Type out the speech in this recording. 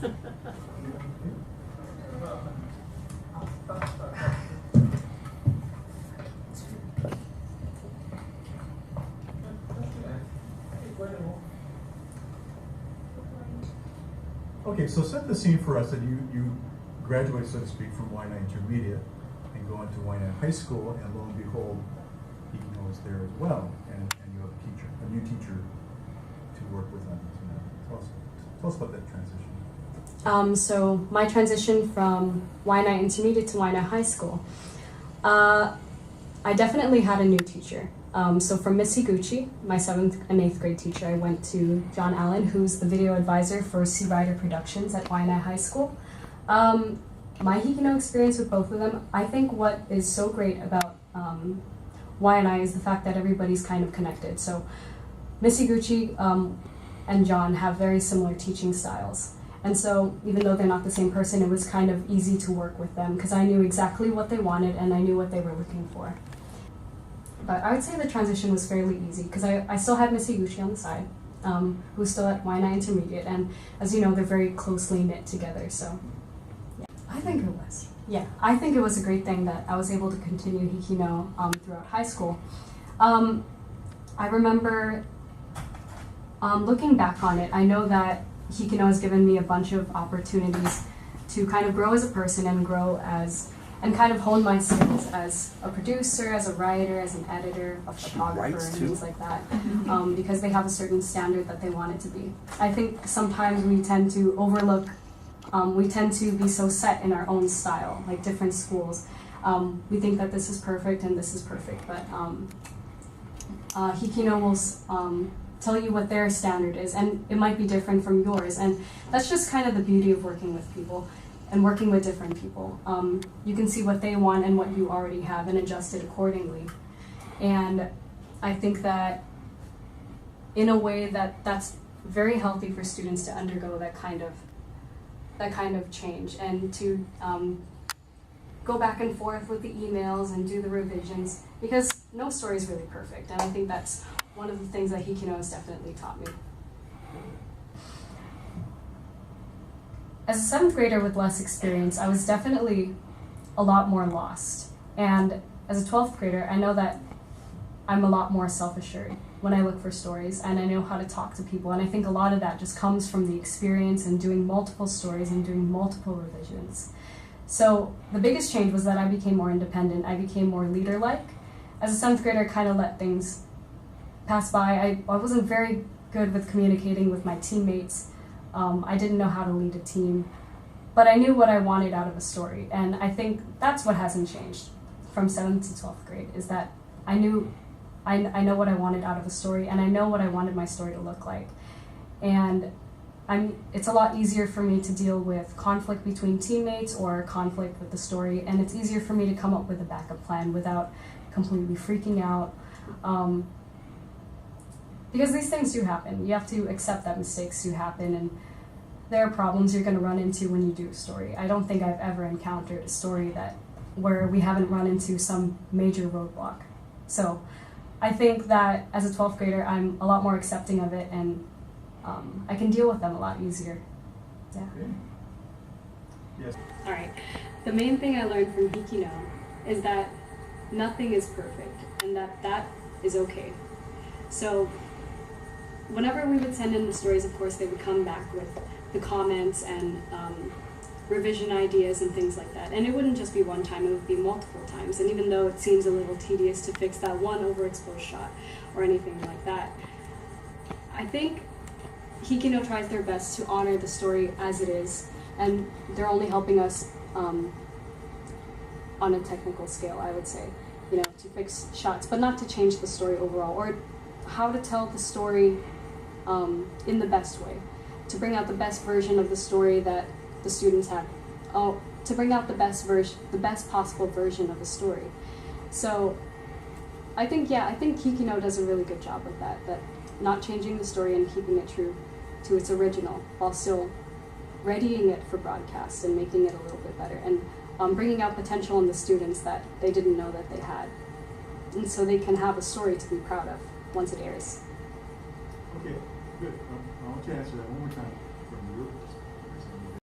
Okay, so set the scene for us that you graduate, so to speak, from Waianae Intermediate and go into Waianae High School, and lo and behold, Hikino is there as well, and you have a new teacher to work with on this. Tell us about that transition. So my transition from Waianae Intermediate to Waianae High School, I definitely had a new teacher. So from Miss Higuchi, my 7th and 8th grade teacher, I went to John Allen, who's the video advisor for Sea Rider Productions at Waianae High School. My Hikino experience with both of them, I think what is so great about Waianae is the fact that everybody's kind of connected. So Miss Higuchi and John have very similar teaching styles. And so even though they're not the same person, it was kind of easy to work with them because I knew exactly what they wanted and I knew what they were looking for. But I would say the transition was fairly easy because I still had Miss Higuchi on the side, who's still at Waianae Intermediate, and as you know, they're very closely knit together, so yeah. I think it was. Yeah, I think it was a great thing that I was able to continue Hikino throughout high school. I remember looking back on it, I know that Hikino has given me a bunch of opportunities to kind of grow as a person and grow as and kind of hone my skills as a producer, as a writer, as an editor, a photographer, and things like that, because they have a certain standard that they want it to be. I think sometimes we tend to overlook, we tend to be so set in our own style, like different schools. We think that this is perfect and this is perfect, but Hikino will tell you what their standard is, and it might be different from yours, and that's just kind of the beauty of working with people and working with different people. You can see what they want and what you already have and adjust it accordingly. And I think that in a way that's very healthy for students to undergo that kind of change and to go back and forth with the emails and do the revisions, because no story is really perfect, and I think that's one of the things that Hikino has definitely taught me. As a 7th grader with less experience, I was definitely a lot more lost. And as a 12th grader, I know that I'm a lot more self-assured when I look for stories, and I know how to talk to people. And I think a lot of that just comes from the experience and doing multiple stories and doing multiple revisions. So the biggest change was that I became more independent. I became more leader-like. As a 7th grader, I kind of let things pass by. I wasn't very good with communicating with my teammates. I didn't know how to lead a team, but I knew what I wanted out of a story, and I think that's what hasn't changed from 7th to 12th grade, is that I know what I wanted out of a story, and I know what I wanted my story to look like. And it's a lot easier for me to deal with conflict between teammates or conflict with the story, and it's easier for me to come up with a backup plan without completely freaking out. Because these things do happen. You have to accept that mistakes do happen, and there are problems you're going to run into when you do a story. I don't think I've ever encountered a story where we haven't run into some major roadblock. So I think that as a 12th grader, I'm a lot more accepting of it, and I can deal with them a lot easier. Yeah. Okay. Yes. All right. The main thing I learned from Hikino is that nothing is perfect, and that is okay. So whenever we would send in the stories, of course, they would come back with the comments and revision ideas and things like that. And it wouldn't just be one time, it would be multiple times. And even though it seems a little tedious to fix that one overexposed shot or anything like that, I think Hikino tries their best to honor the story as it is, and they're only helping us on a technical scale, I would say, to fix shots, but not to change the story overall, or how to tell the story in the best way, to bring out the best version of the story that the students have, to bring out the best possible version of the story. So I think Hikino does a really good job of that not changing the story and keeping it true to its original, while still readying it for broadcast and making it a little bit better, and bringing out potential in the students that they didn't know that they had, and so they can have a story to be proud of once it airs. Okay, good. I want you to answer that one more time.